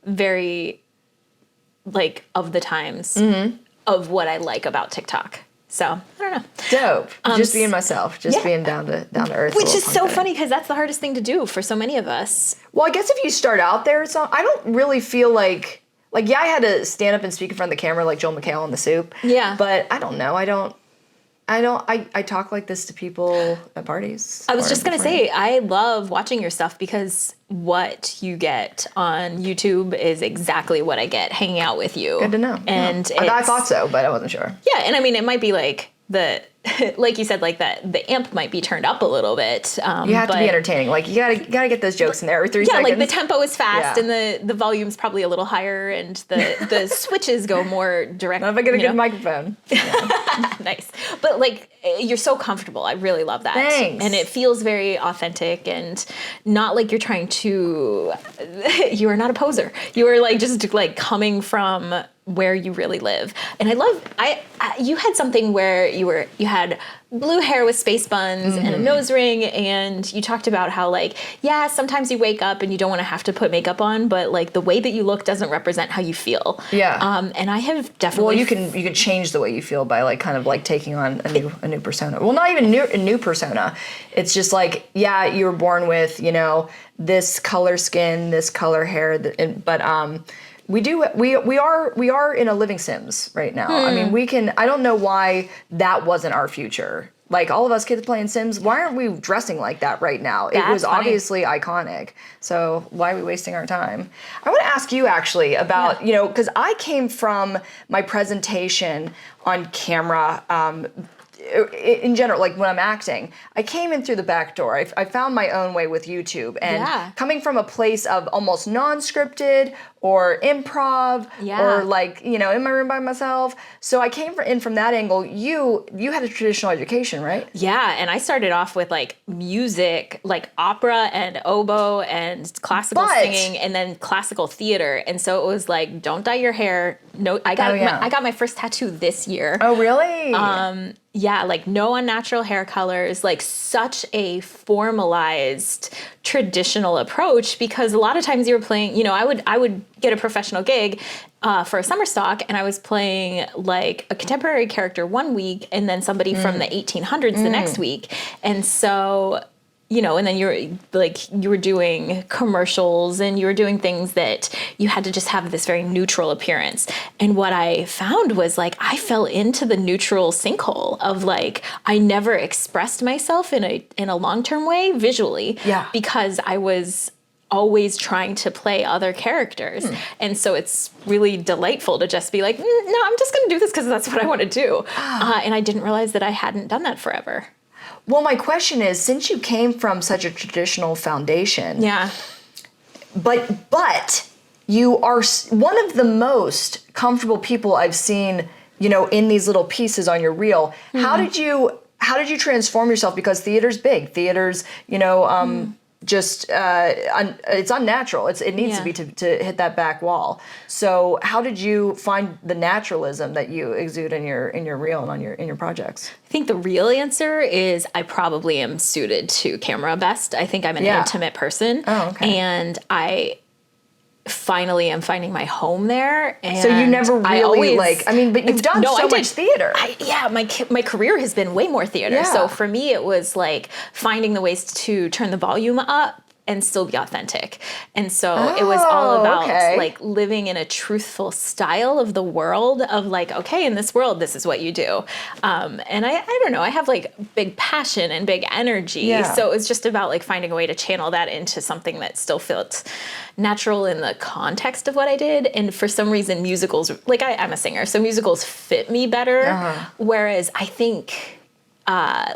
very like of the times of what I like about TikTok. So I don't know. Dope. Just being myself, being down to earth. Which is so funny because that's the hardest thing to do for so many of us. Well, I guess if you start out there, I don't really feel like I had to stand up and speak in front of the camera like Joel McHale on The Soup. Yeah. But I don't know. I talk like this to people at parties. I was just going to say, I love watching your stuff because what you get on YouTube is exactly what I get hanging out with you. Good to know. And I thought so, but I wasn't sure. Yeah, and I mean, it might be like like you said, like that the amp might be turned up a little bit. You have to be entertaining. Like you gotta get those jokes in there every 3 seconds. Yeah, like the tempo is fast and the volume's probably a little higher and the switches go more direct. If I get a good microphone. Yeah. Nice. But like you're so comfortable. I really love that. Thanks. And it feels very authentic and not like you're trying to you are not a poser. You are like just like coming from where you really live. And I love you had something where you had had blue hair with space buns and a nose ring, and you talked about how, like, yeah, sometimes you wake up and you don't want to have to put makeup on, but like the way that you look doesn't represent how you feel. Yeah. And I have definitely. Well, you can change the way you feel by like kind of like taking on a new persona. Well, not even a new persona. It's just like, yeah, you were born with, you know, this color skin, this color hair, but we are in a living Sims right now. I mean, I don't know why that wasn't our future. Like, all of us kids playing Sims, why aren't we dressing like that right now? It was obviously iconic. So why are we wasting our time? I want to ask you actually about, you know, because I came from my presentation on camera, in general, like when I'm acting, I came in through the back door. I found my own way with YouTube, and coming from a place of almost non-scripted or improv or like, you know, in my room by myself. So I came in from that angle. You had a traditional education, right? Yeah, and I started off with like music, like opera and oboe and classical singing, and then classical theater. And so it was like, don't dye your hair. No, I got my first tattoo this year. Oh, really? Yeah, like no unnatural hair colors, like such a formalized traditional approach, because a lot of times you were playing, you know, I would get a professional gig for a summer stock, and I was playing like a contemporary character one week and then somebody from the 1800s the next week. And so, you know, and then you were doing commercials and you were doing things that you had to just have this very neutral appearance. And what I found was like, I fell into the neutral sinkhole of like, I never expressed myself in a long-term way visually because I was always trying to play other characters. And so it's really delightful to just be like, no, I'm just going to do this because that's what I want to do. And I didn't realize that I hadn't done that forever. Well, my question is, since you came from such a traditional foundation, but you are one of the most comfortable people I've seen, you know, in these little pieces on your reel. How did you transform yourself? Because theater's big. Theater's, you know, it's unnatural. It needs to be to hit that back wall. So how did you find the naturalism that you exude in your reel and in your projects? I think the real answer is I probably am suited to camera best. I think I'm an intimate person. Oh, okay. And I finally am finding my home there. And so you never really but you've done so much theater. My career has been way more theater. Yeah. So for me, it was like finding the ways to turn the volume up and still be authentic. And so it was all about like living in a truthful style of the world of like, okay, in this world, this is what you do. And I don't know, I have like big passion and big energy. Yeah. So it was just about like finding a way to channel that into something that still felt natural in the context of what I did. And for some reason, musicals, like I'm a singer, so musicals fit me better. Whereas I think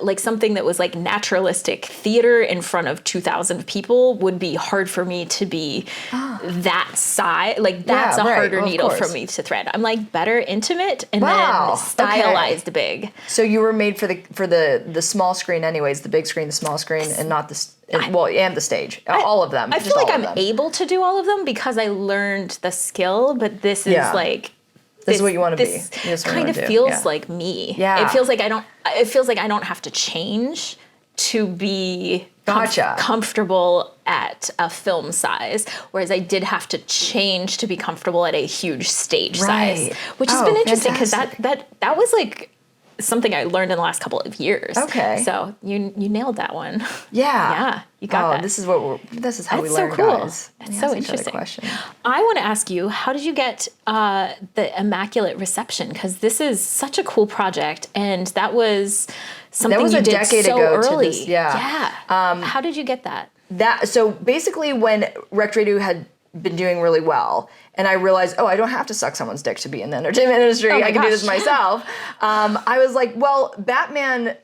like something that was like naturalistic theater in front of 2,000 people would be hard for me to be that size. Like that's a harder needle for me to thread. I'm like better intimate and then stylized big. So you were made for the small screen anyways, the big screen, the small screen, and not and the stage, all of them. I feel like I'm able to do all of them because I learned the skill, but this is like, this is what you want to be. This kind of feels like me. Yeah. It feels like I don't have to change to be comfortable at a film size, whereas I did have to change to be comfortable at a huge stage size, which has been interesting because that was like something I learned in the last couple of years. Okay. So you nailed that one. Yeah. Yeah. You got that. This is how we learn, so cool. guys. That's so interesting. I want to ask you, how did you get the Immaculate Reception? Because this is such a cool project, and that was something you did decade so ago early. To this, yeah. How did you get that? So basically, when Rec Radio had been doing really well, and I realized, I don't have to suck someone's dick to be in the entertainment industry. I can do this myself. I was like, well, Batman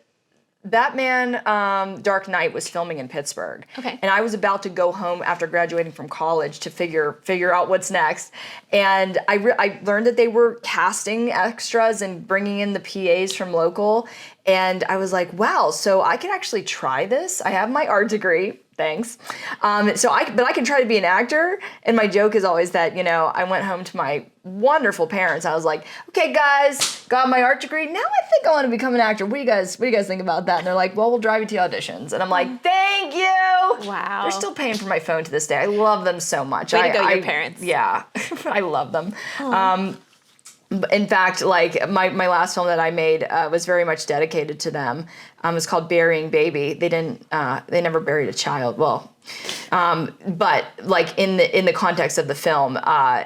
Dark Knight was filming in Pittsburgh. Okay. And I was about to go home after graduating from college to figure out what's next. And I learned that they were casting extras and bringing in the PAs from local. And I was like, wow, so I can actually try this. I have my art degree. thanks. But I can try to be an actor. And my joke is always that, I went home to my wonderful parents. I was like, okay, guys, got my art degree. Now I think I want to become an actor. What do you guys think about that? And they're like, well, we'll drive you to auditions. And I'm like, thank you. Wow. They're still paying for my phone to this day. I love them so much. Way to go, your parents. Yeah, I love them. In fact, like my last film that I made was very much dedicated to them. It's called Burying Baby. They never buried a child. Well, but like in the context of the film,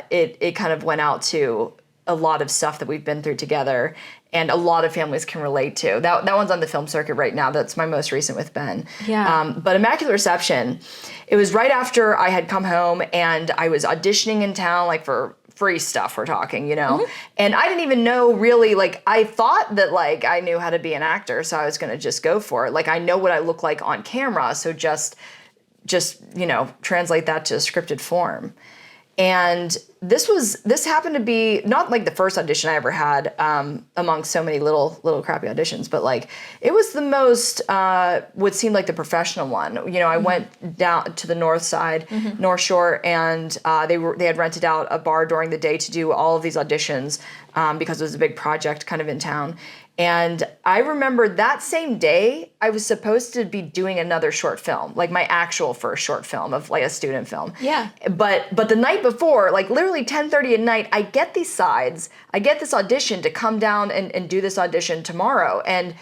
it kind of went out to a lot of stuff that we've been through together, and a lot of families can relate to. That one's on the film circuit right now. That's my most recent with Ben. Yeah. But Immaculate Reception, it was right after I had come home and I was auditioning in town, like for free stuff we're talking, and I didn't even know really, like I thought that like I knew how to be an actor, so I was gonna just go for it. Like I know what I look like on camera, so just translate that to a scripted form. And this happened to be not like the first audition I ever had among so many little crappy auditions, but like it was the most what seemed like the professional one. I went down to the north side, North Shore, and they had rented out a bar during the day to do all of these auditions because it was a big project kind of in town. And I remember that same day, I was supposed to be doing another short film, like my actual first short film of like a student film. Yeah. But the night before, like literally 10:30 at night, I get these sides, I get this audition to come down and do this audition tomorrow. And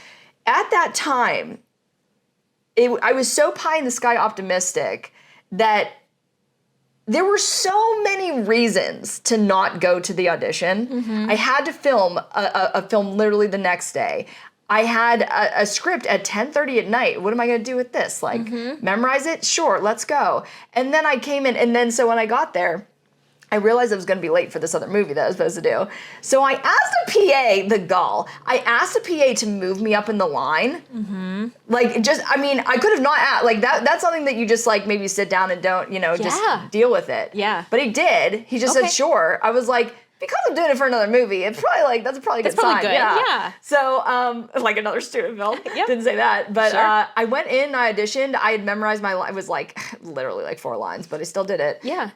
at that time, I was so pie in the sky optimistic that there were so many reasons to not go to the audition. I had to film a film literally the next day. I had a script at 10:30 at night. What am I going to do with this? Like, memorize it? Sure, let's go. And then I came in, and then so when I got there, I realized I was going to be late for this other movie that I was supposed to do. So I asked a PA, the gall, I asked a PA to move me up in the line. Like, I could have not asked. Like, that's something that you just, like, maybe sit down and don't, just deal with it. Yeah. But he did. He just said, sure. I was like, because I'm doing it for another movie, it's probably, like, that's probably a good sign. Good. Yeah. So, like another student film. Yep. Didn't say that. But Sure. I went in, I auditioned. I had memorized it was, like, literally, like, 4 lines, but I still did it. Yeah.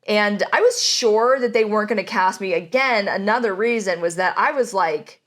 And I was sure that they weren't going to cast me again. Another reason was that I was like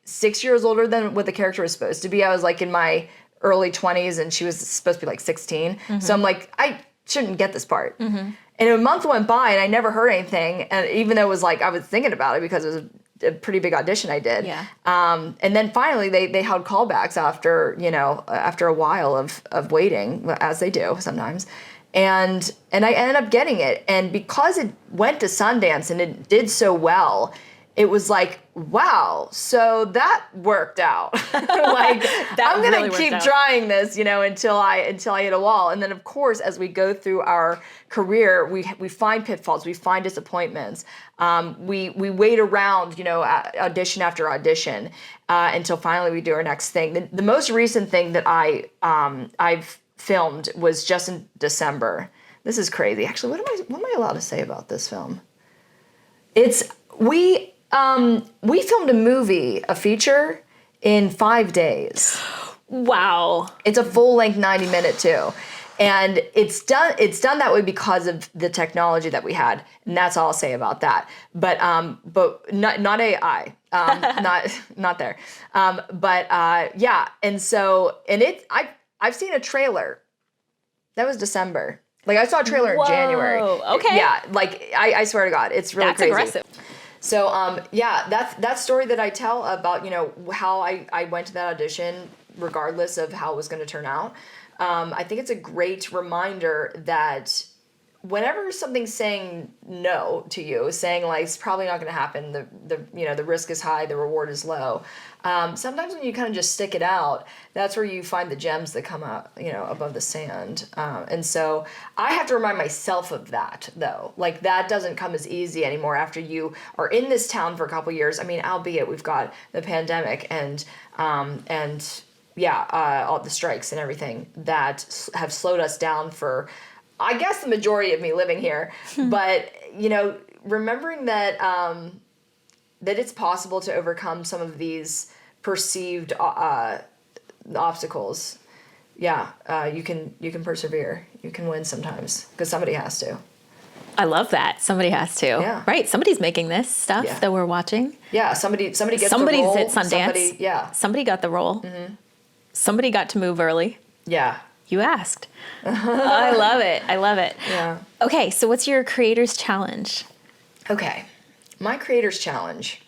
6 years older than what the character was supposed to be. I was like in my early 20s and she was supposed to be like 16. So I'm like, I shouldn't get this part. And a month went by and I never heard anything. And even though it was like, I was thinking about it because it was a pretty big audition I did. Yeah. And then finally they held callbacks after a while of waiting, as they do sometimes. And I ended up getting it. And because it went to Sundance and it did so well, it was like, wow, so that worked out. Like, I'm going to keep trying this, until I hit a wall. And then, of course, as we go through our career, we find pitfalls, we find disappointments. We wait around, audition after audition until finally we do our next thing. The most recent thing that I've filmed was just in December. This is crazy. Actually, what am I allowed to say about this film? We filmed a feature in 5 days. Wow. It's a full-length 90-minute too. And it's done that way because of the technology that we had. And that's all I'll say about that. But not AI. Not there. Yeah. And so I've seen a trailer. That was December. Like, I saw a trailer in January. Okay. Yeah, like, I swear to God, it's really crazy. That's aggressive. So, that story that I tell about, how I went to that audition, regardless of how it was going to turn out, I think it's a great reminder that whenever something's saying no to you, saying like it's probably not going to happen, the risk is high, the reward is low. Sometimes when you kind of just stick it out, that's where you find the gems that come out, above the sand. And so I have to remind myself of that, though. Like, that doesn't come as easy anymore after you are in this town for a couple years. I mean, albeit we've got the pandemic and all the strikes and everything that have slowed us down for, I guess, the majority of me living here. But, remembering that that it's possible to overcome some of these perceived obstacles you can persevere. You can win sometimes because somebody has to. I love that. Somebody has to. Yeah. Right. Somebody's making this stuff that we're watching. Yeah. Somebody gets Somebody's the role. at Sundance. Somebody got the role. Mm-hmm. Somebody got to move early. Yeah. You asked. I love it. I love it. Yeah. Okay. So what's your creator's challenge? Okay. My creator's challenge.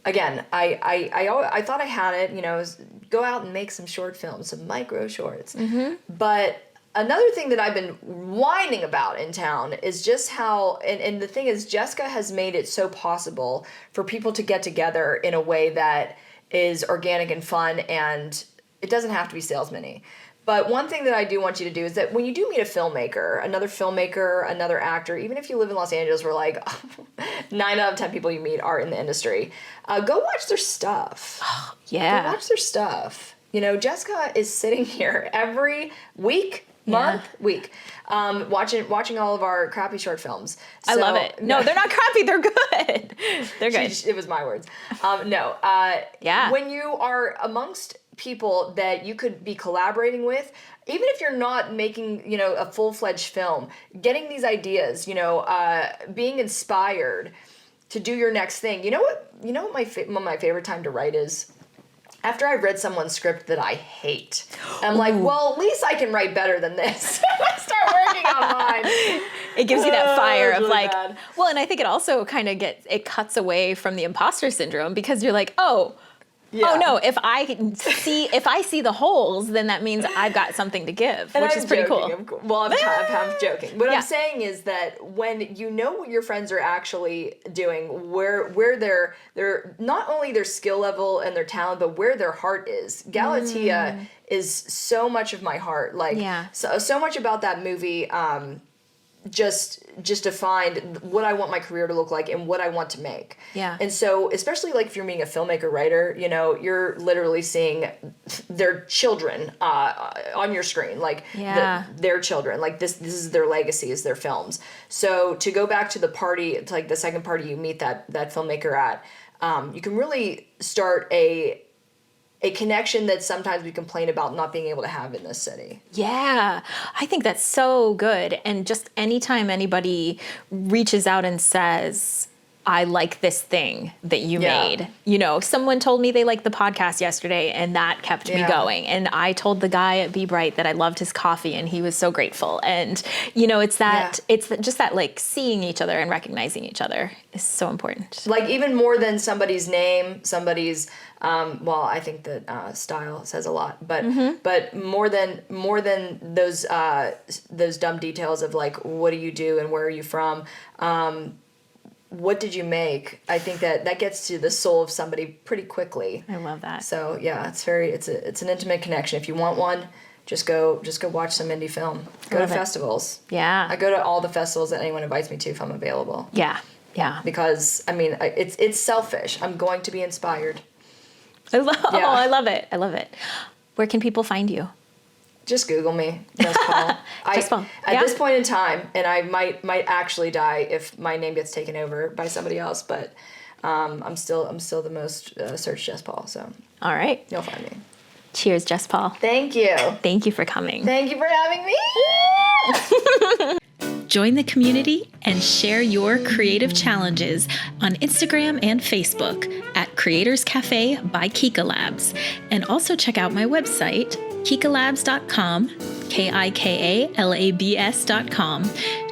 Again, I thought I had it, go out and make some short films, some micro shorts. Mm-hmm. But another thing that I've been whining about in town is just how, and the thing is, Jessica has made it so possible for people to get together in a way that is organic and fun, and it doesn't have to be salesman-y. But one thing that I do want you to do is that when you do meet another actor, even if you live in Los Angeles where like 9 out of 10 people you meet are in the industry, go watch their stuff. Yeah. Go watch their stuff. Jessica is sitting here every week, week, watching all of our crappy short films. I love it. No, they're not crappy. They're good. They're good. It was my words. Yeah. When you are amongst people that you could be collaborating with, even if you're not making, a full-fledged film, getting these ideas, being inspired to do your next thing. You know what my favorite time to write is? After I've read someone's script that I hate. I'm like, well, at least I can write better than this. I start working on mine. It gives you that fire of really like, bad. Well, and I think it also kind of cuts away from the imposter syndrome because you're like, oh no, if I see the holes, then that means I've got something to give, which is pretty cool. Well, I'm kind of joking. What I'm saying is that when you know what your friends are actually doing, where their not only their skill level and their talent, but where their heart is. Galatea is so much of my heart. Like so much about that movie. Just defined what I want my career to look like and what I want to make. Yeah. And so, especially like if you're meeting a filmmaker writer, you're literally seeing their children on your screen, like their children. Like this is their legacy, is their films. So to go back to the party, to like the second party you meet that filmmaker at, you can really start a connection that sometimes we complain about not being able to have in this city. Yeah, I think that's so good. And just anytime anybody reaches out and says, I like this thing that you made. Someone told me they liked the podcast yesterday and that kept me going. And I told the guy at Be Bright that I loved his coffee and he was so grateful. And, it's just that like seeing each other and recognizing each other is so important. Like even more than somebody's name, somebody's, I think that style says a lot, but more than those dumb details of like, what do you do and where are you from? What did you make? I think that gets to the soul of somebody pretty quickly. I love that. So yeah, it's an intimate connection. If you want one, just go watch some indie film. Go to festivals. Yeah. I go to all the festivals that anyone invites me to if I'm available. Yeah. Yeah. Because it's selfish. I'm going to be inspired. I love it. I love it. Where can people find you? Just Google me, Jess Paul. Jess Paul. At this point in time, and I might actually die if my name gets taken over by somebody else, but I'm still the most searched Jess Paul. So all right, you'll find me. Cheers, Jess Paul. Thank you. Thank you for coming. Thank you for having me. Join the community and share your creative challenges on Instagram and Facebook at Creators Cafe by Kika Labs. And also check out my website, kikalabs.com, KIKALABS.com,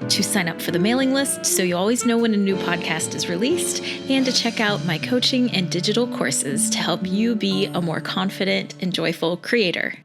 to sign up for the mailing list so you always know when a new podcast is released, and to check out my coaching and digital courses to help you be a more confident and joyful creator.